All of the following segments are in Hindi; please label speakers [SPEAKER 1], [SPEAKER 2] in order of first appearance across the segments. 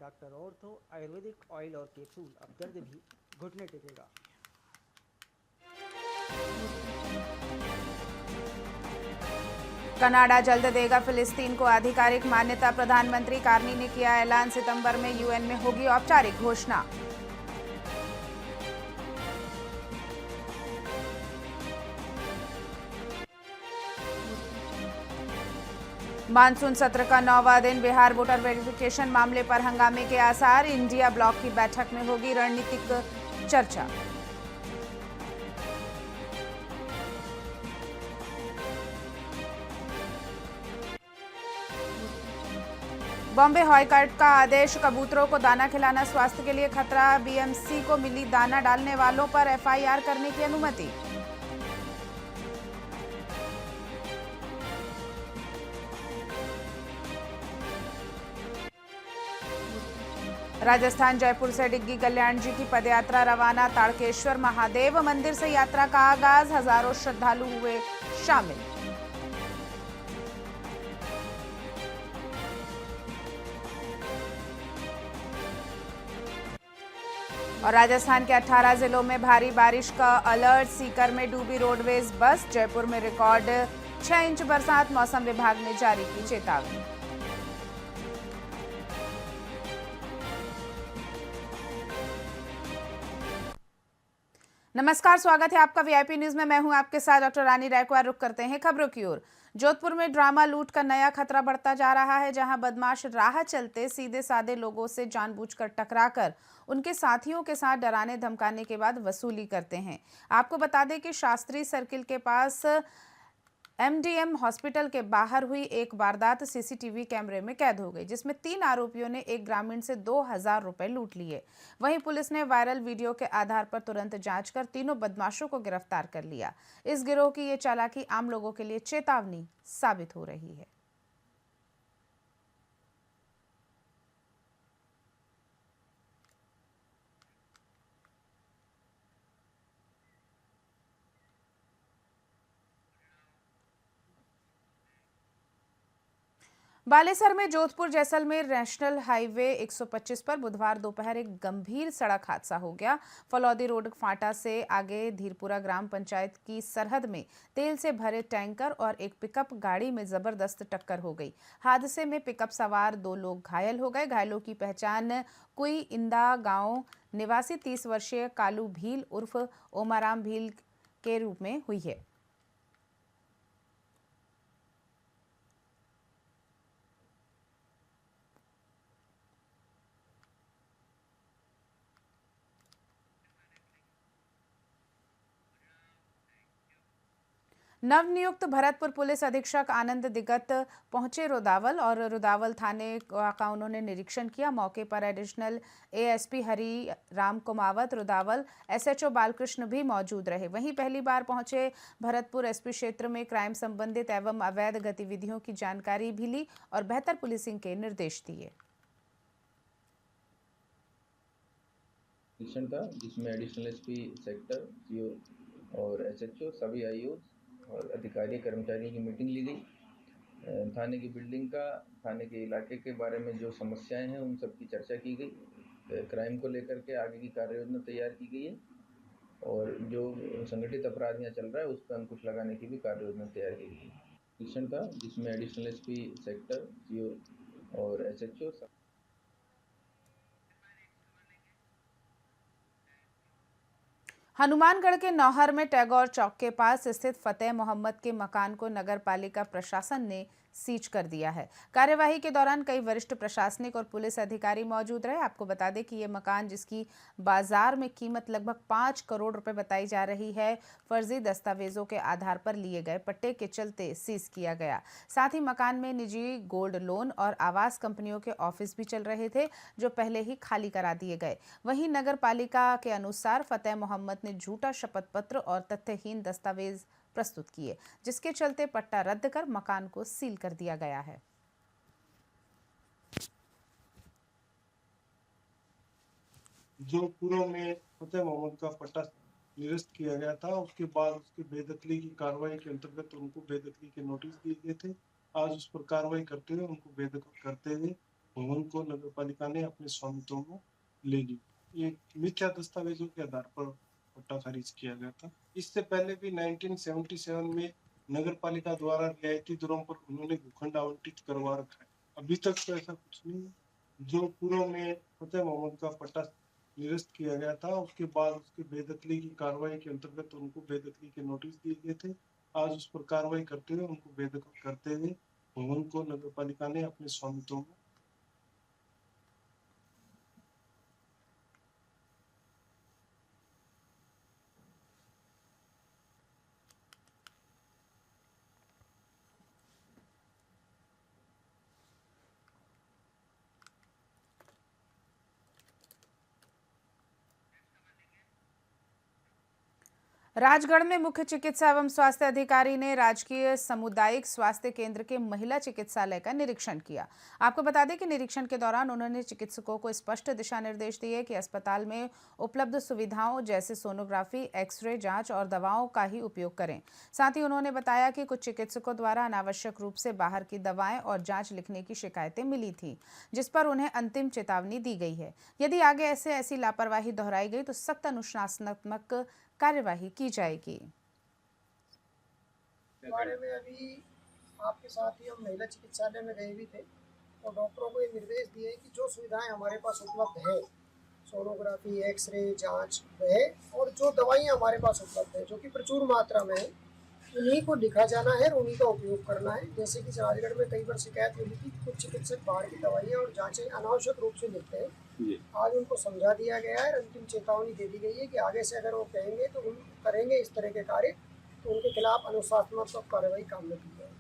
[SPEAKER 1] डॉक्टर ऑर्थो आयुर्वेदिक ऑयल और कैप्सूल। अब दर्द भी घुटने टेकेगा।
[SPEAKER 2] कनाडा जल्द देगा फिलिस्तीन को आधिकारिक मान्यता। प्रधानमंत्री कार्नी ने किया ऐलान। सितंबर में यूएन में होगी औपचारिक घोषणा। मानसून सत्र का 9वां दिन। बिहार वोटर वेरिफिकेशन मामले पर हंगामे के आसार। इंडिया ब्लॉक की बैठक में होगी रणनीतिक चर्चा। बॉम्बे हाईकोर्ट का आदेश। कबूतरों को दाना खिलाना स्वास्थ्य के लिए खतरा। बीएमसी को मिली दाना डालने वालों पर एफआईआर करने की अनुमति। राजस्थान जयपुर से डिग्गी कल्याण जी की पदयात्रा रवाना। ताड़केश्वर महादेव मंदिर से यात्रा का आगाज। हजारों श्रद्धालु हुए शामिल। और राजस्थान के 18 जिलों में भारी बारिश का अलर्ट। सीकर में डूबी रोडवेज बस। जयपुर में रिकॉर्ड 6 इंच बरसात। मौसम विभाग ने जारी की चेतावनी। नमस्कार, स्वागत है आपका वीआईपी न्यूज में। मैं हूं आपके साथ डॉक्टर रानी रायकवार। रुक करते हैं खबरों की ओर। जोधपुर में ड्रामा लूट का नया खतरा बढ़ता जा रहा है, जहां बदमाश राह चलते सीधे साधे लोगों से जानबूझकर टकराकर उनके साथियों के साथ डराने धमकाने के बाद वसूली करते हैं। आपको बता दें कि शास्त्री सर्किल के पास एमडीएम हॉस्पिटल के बाहर हुई एक वारदात सीसीटीवी कैमरे में कैद हो गई, जिसमें 3 आरोपियों ने एक ग्रामीण से 2000 रुपए लूट लिए। वहीं पुलिस ने वायरल वीडियो के आधार पर तुरंत जांच कर तीनों बदमाशों को गिरफ्तार कर लिया। इस गिरोह की ये चालाकी आम लोगों के लिए चेतावनी साबित हो रही है। बालेसर में जोधपुर जैसलमेर नेशनल हाईवे 125 पर बुधवार दोपहर एक गंभीर सड़क हादसा हो गया। फलौदी रोड फाटा से आगे धीरपुरा ग्राम पंचायत की सरहद में तेल से भरे टैंकर और एक पिकअप गाड़ी में जबरदस्त टक्कर हो गई। हादसे में पिकअप सवार 2 लोग घायल हो गए। घायलों की पहचान कुई इंदा गांव निवासी 30 वर्षीय कालू भील उर्फ ओमाराम भील के रूप में हुई है। नवनियुक्त भरतपुर पुलिस अधीक्षक आनंद दिगत पहुंचे रुदावल, और रुदावल थाने का उन्होंने निरीक्षण किया। मौके पर additional ASP Hari Ram Kumawat, Rudawal SHO Balkrishna भी मौजूद रहे। वहीं पहली बार पहुंचे भरतपुर एसपी क्षेत्र में क्राइम संबंधित एवं अवैध गतिविधियों की जानकारी भी ली और बेहतर पुलिसिंग के निर्देश दिए।
[SPEAKER 3] था जिसमें एडिशनल एसपी सेक्टर, सीओ और एसएचओ सभी आईओ और अधिकारी कर्मचारियों की मीटिंग ली गई। थाने की बिल्डिंग का, थाने के इलाके के बारे में जो समस्याएं हैं उन सब की चर्चा की गई। क्राइम को लेकर के आगे की कार्य योजना तैयार की गई है और जो संगठित अपराध यहाँ चल रहा है उस पर अंकुश लगाने की भी कार्य योजना तैयार की गई है। था जिसमें एडिशनल एसपी सेक्टर, सीओ और एसएचओ।
[SPEAKER 2] हनुमानगढ़ के नौहर में टैगोर चौक के पास स्थित फतेह मोहम्मद के मकान को नगर पालिका प्रशासन ने सीज कर दिया है। कार्यवाही के दौरान कई वरिष्ठ प्रशासनिक और पुलिस अधिकारी मौजूद रहे। आपको बता दें कि ये मकान, जिसकी बाजार में कीमत लगभग 5 करोड़ रुपए बताई जा रही है, फर्जी दस्तावेजों के आधार पर लिए गए पट्टे के चलते सीज किया गया। साथ ही मकान में निजी गोल्ड लोन और आवास कंपनियों के ऑफिस भी चल रहे थे, जो पहले ही खाली करा दिए गए। वहीं नगर पालिका के अनुसार फतेह मोहम्मद ने झूठा शपथ पत्र और तथ्यहीन दस्तावेज प्रस्तुत किए, जिसके चलते पट्टा रद्द कर मकान को सील कर दिया गया है।
[SPEAKER 4] जोधपुर में फतेह मोहम्मद का पट्टा निरस्त किया गया था। उसके बाद उसकी बेदखली की कार्रवाई के अंतर्गत उनको बेदखली के नोटिस दिए गए थे। आज उस पर कार्रवाई करते हुए उनको बेदखल करते हुए भवन को नगर पालिका ने अपने स्वामित्व में ले ली। ये मिथ्या दस्तावेजों के आधार पर पट्टा खारिज किया गया था। इससे पहले भी 1977 में नगर पालिका द्वारा रियायती दरों पर उन्होंने भूखंड आवंटित करवा रखा है। अभी तक तो ऐसा कुछ नहीं है। जो पूर्व में फतेह मोहम्मद का पट्टा निरस्त किया गया था, उसके बाद उसकी बेदखली की कार्रवाई के अंतर्गत उनको बेदखली के नोटिस दिए गए थे। आज उस पर कार्रवाई करते हुए उनको बेदखल करते हुए भवन को नगर पालिका ने अपने स्वामित्व में
[SPEAKER 2] राजगढ़ में मुख्य चिकित्सा एवं स्वास्थ्य अधिकारी ने राजकीय सामुदायिक स्वास्थ्य केंद्र के महिला चिकित्सालय का निरीक्षण किया। आपको बता दें कि निरीक्षण के दौरान उन्होंने चिकित्सकों को स्पष्ट दिशा निर्देश दिए कि अस्पताल में उपलब्ध सुविधाओं जैसे सोनोग्राफी, एक्सरे जांच और दवाओं का ही उपयोग करें। साथ ही उन्होंने बताया कि कुछ चिकित्सकों द्वारा अनावश्यक रूप से बाहर की दवाएं और जाँच लिखने की शिकायतें मिली थी, जिस पर उन्हें अंतिम चेतावनी दी गई है। यदि आगे ऐसी लापरवाही दोहराई गई तो सख्त अनुशासनात्मक कार्यवाही की जाएगी।
[SPEAKER 5] बारे में अभी आपके साथ ही हम महिला चिकित्सालय में गए भी थे और डॉक्टरों को ये निर्देश दिए कि जो सुविधाएं हमारे पास उपलब्ध है, सोनोग्राफी, एक्सरे, जांच है और जो दवाइयां हमारे पास उपलब्ध है जो कि प्रचुर मात्रा में है, उन्हीं को लिखा जाना है और उन्हीं का उपयोग करना है। जैसे कि राजगढ़ में कई बार शिकायत मिली थी, कुछ चिकित्सक बाहर की दवाइयाँ और जाँचें अनावश्यक रूप से लिखते हैं। आज उनको समझा दिया गया है, अंतिम चेतावनी दे दी गई है कि आगे से अगर वो कहेंगे तो हम करेंगे इस तरह के कार्य, तो उनके खिलाफ अनुशासनात्मक कार्रवाई काम में की जाएगी।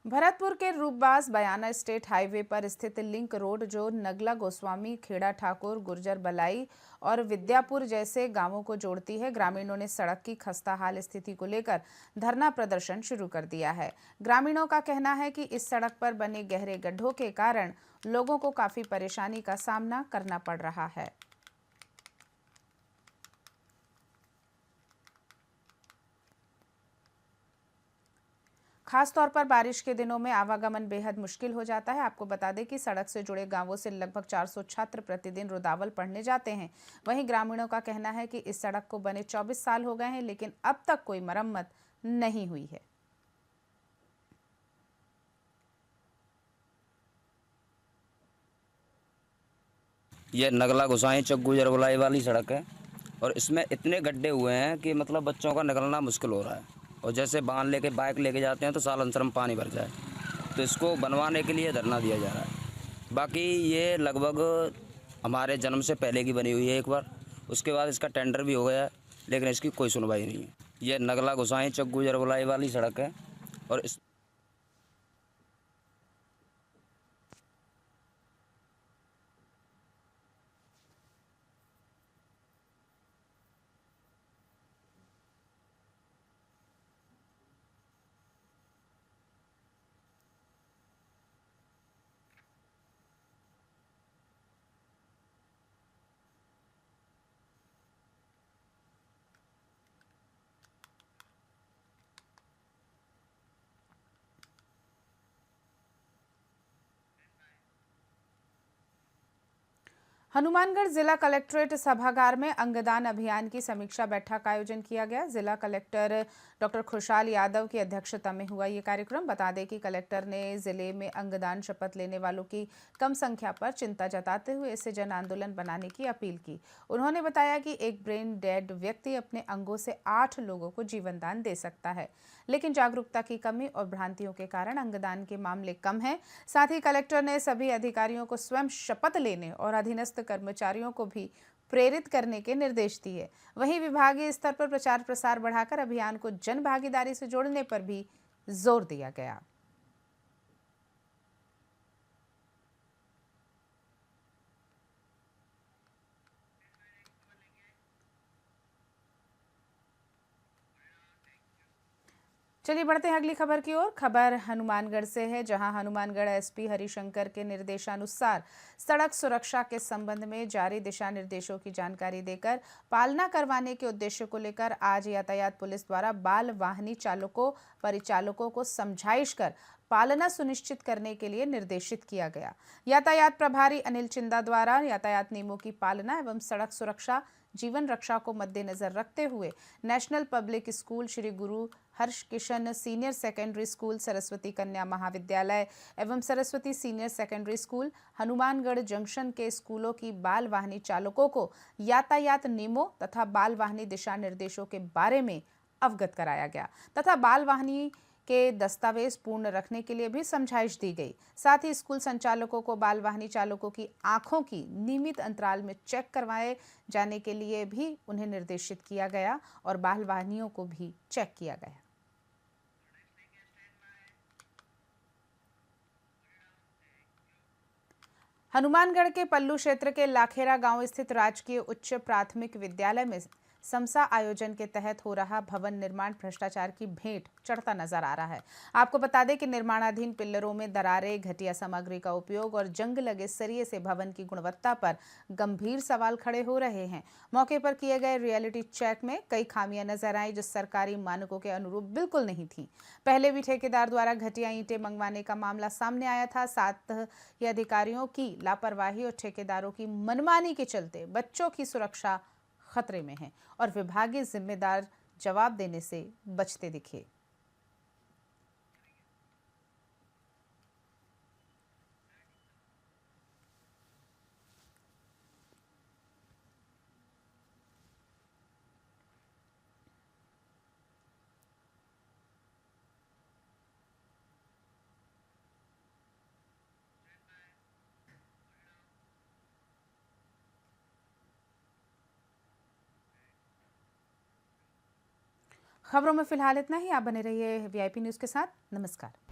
[SPEAKER 2] भरतपुर के रूपबाज बयाना स्टेट हाईवे पर स्थित लिंक रोड जो नगला गोस्वामी, खेड़ा ठाकुर, गुर्जर बलाई और विद्यापुर जैसे गांवों को जोड़ती है, ग्रामीणों ने सड़क की खस्ताहाल स्थिति को लेकर धरना प्रदर्शन शुरू कर दिया है। ग्रामीणों का कहना है कि इस सड़क पर बने गहरे गड्ढों के कारण लोगों को काफी परेशानी का सामना करना पड़ रहा है। खासतौर पर बारिश के दिनों में आवागमन बेहद मुश्किल हो जाता है। आपको बता दें कि सड़क से जुड़े गांवों से लगभग 400 छात्र प्रतिदिन रुदावल पढ़ने जाते हैं। वहीं ग्रामीणों का कहना है कि इस सड़क को बने 24 साल हो गए हैं, लेकिन अब तक कोई मरम्मत नहीं हुई है।
[SPEAKER 6] ये नगला गोसाई चक गुजर बलाई वाली सड़क है और इसमें इतने गड्ढे हुए हैं कि मतलब बच्चों का निकलना मुश्किल हो रहा है। और जैसे वाहन लेके बाइक लेके जाते हैं तो सालांसर में पानी भर जाए, तो इसको बनवाने के लिए धरना दिया जा रहा है। बाकी ये लगभग हमारे जन्म से पहले की बनी हुई है एक बार, उसके बाद इसका टेंडर भी हो गया है, लेकिन इसकी कोई सुनवाई नहीं है। ये नगला गोसाई चक गुजर बलाई वाली सड़क है और इस
[SPEAKER 2] हनुमानगढ़ जिला कलेक्ट्रेट सभागार में अंगदान अभियान की समीक्षा बैठक का आयोजन किया गया। जिला कलेक्टर डॉक्टर खुशहाल यादव की अध्यक्षता में हुआ ये कार्यक्रम। बता दें कि कलेक्टर ने जिले में अंगदान शपथ लेने वालों की कम संख्या पर चिंता जताते हुए इसे जन आंदोलन बनाने की अपील की। उन्होंने बताया कि एक ब्रेन डेड व्यक्ति अपने अंगों से 8 लोगों को जीवन दान दे सकता है, लेकिन जागरूकता की कमी और भ्रांतियों के कारण अंगदान के मामले कम हैं। साथ ही कलेक्टर ने सभी अधिकारियों को स्वयं शपथ लेने और अधीनस्थ कर्मचारियों को भी प्रेरित करने के निर्देश दिए। वहीं विभागीय स्तर पर प्रचार प्रसार बढ़ाकर अभियान को जन भागीदारी से जोड़ने पर भी जोर दिया गया। चलिए बढ़ते हैं अगली खबर की ओर। खबर हनुमानगढ़ से है, जहां हनुमानगढ़ एसपी हरिशंकर के निर्देशानुसार सड़क सुरक्षा के संबंध में जारी दिशा निर्देशों की जानकारी देकर पालना करवाने के उद्देश्य को लेकर आज यातायात पुलिस द्वारा बाल वाहनी चालकों परिचालकों को समझाइश कर पालना सुनिश्चित करने के लिए निर्देशित किया गया। यातायात प्रभारी अनिल चिंदा द्वारा यातायात नियमों की पालना एवं सड़क सुरक्षा जीवन रक्षा को मद्देनजर रखते हुए national public school Shri Guru Harsh Kishan senior secondary school, Saraswati Kanya Mahavidyalaya एवं Saraswati senior secondary school, Hanumangarh junction के स्कूलों की बाल वाहनी चालकों को यातायात नियमों तथा बाल वाहनी दिशा निर्देशों के बारे में अवगत कराया गया तथा बाल वाहनी के दस्तावेज पूर्ण रखने के लिए भी समझाइश दी गई। साथ ही स्कूल संचालकों को बाल वाहनी चालकों की आंखों की नियमित अंतराल में चेक करवाए जाने के लिए भी उन्हें निर्देशित किया गया और बाल वाहनियों को भी चेक किया गया। हनुमानगढ़ के पल्लू क्षेत्र के लाखेरा गांव स्थित राजकीय उच्च प्राथमिक विद्यालय में समसा आयोजन के तहत हो रहा भवन निर्माण भ्रष्टाचार की भेंट चढ़ता नजर आ रहा है। आपको बता दें कि निर्माणाधीन पिल्लरों में दरारें, घटिया सामग्री का उपयोग और जंग लगे सरिये से भवन की गुणवत्ता पर गंभीर सवाल खड़े हो रहे हैं। मौके पर किए गए रियलिटी चेक में कई खामियां नजर आई जो सरकारी मानकों के अनुरूप बिल्कुल नहीं थी। पहले भी ठेकेदार द्वारा घटिया ईंटें मंगवाने का मामला सामने आया था। साथ ही अधिकारियों की लापरवाही और ठेकेदारों की मनमानी के चलते बच्चों की सुरक्षा खतरे में है और विभागीय जिम्मेदार जवाब देने से बचते दिखे। खबरों में फिलहाल इतना ही। आप बने रहिए VIP न्यूज़ के साथ। नमस्कार।